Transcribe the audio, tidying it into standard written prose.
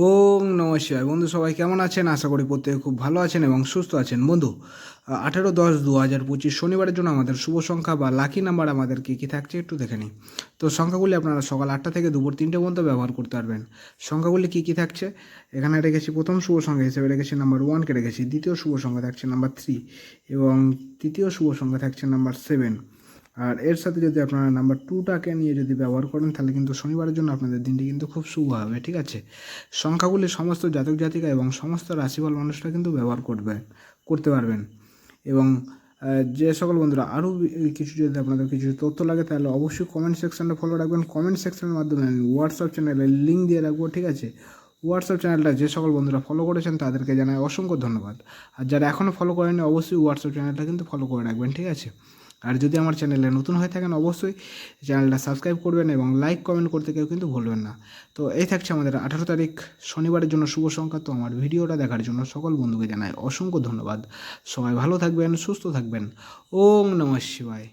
ওম নমঃ শিবায়। বন্ধু সবাই কেমন আছেন? আশা করি প্রত্যেকে খুব ভালো আছেন এবং সুস্থ আছেন। বন্ধু 18-10-2025 শনিবারের জন্য আমাদের শুভ সংখ্যা বা লাকি নাম্বার আমাদের কী কী থাকছে একটু দেখে নিই। তো সংখ্যাগুলি আপনারা সকাল 8টা থেকে দুপুর 3টে পর্যন্ত ব্যবহার করতে পারবেন। সংখ্যাগুলি কী কী থাকছে এখানে রেখেছি। প্রথম শুভ সংখ্যা হিসেবে রেখেছি নাম্বার 1কে রেখেছি। দ্বিতীয় শুভ সংখ্যা থাকছে নাম্বার 3 এবং তৃতীয় শুভ সংখ্যা থাকছে নাম্বার 7। আর এর সাথে যদি আপনারা নাম্বার 2টাকে নিয়ে যদি ব্যবহার করেন তাহলে কিন্তু শনিবারের জন্য আপনাদের দিনটি কিন্তু খুব শুভ হবে, ঠিক আছে? সংখ্যাগুলি সমস্ত জাতক জাতিকা এবং সমস্ত রাশিফল মানুষরা কিন্তু ব্যবহার করতে পারবেন। এবং যে সকল বন্ধুরা আরও কিছু যদি আপনাদের কিছু তথ্য লাগে তাহলে অবশ্যই কমেন্ট সেকশানে ফলো রাখবেন। কমেন্ট সেকশনের মাধ্যমে আমি হোয়াটসঅ্যাপ চ্যানেলের লিঙ্ক দিয়ে রাখবো, ঠিক আছে? হোয়াটসঅ্যাপ চ্যানেলটা যে সকল বন্ধুরা ফলো করেছেন তাদেরকে জানাই অসংখ্য ধন্যবাদ। আর যারা এখনও ফলো করেনি অবশ্যই হোয়াটসঅ্যাপ চ্যানেলটা কিন্তু ফলো করে রাখবেন, ঠিক আছে? আর যদি আমার চ্যানেলে নতুন হয়ে থাকেন অবশ্যই চ্যানেলটা সাবস্ক্রাইব করবেন এবং লাইক কমেন্ট করতে কেউ কিন্তু ভুলবেন না। তো এই থাকছে আমাদের 18 তারিখ শনিবারের জন্য শুভ সংখ্যা। তো আমার ভিডিওটা দেখার জন্য সকল বন্ধুকে জানাই অসংখ্য ধন্যবাদ। সবাই ভালো থাকবেন, সুস্থ থাকবেন। ওম নমঃ শিবায়।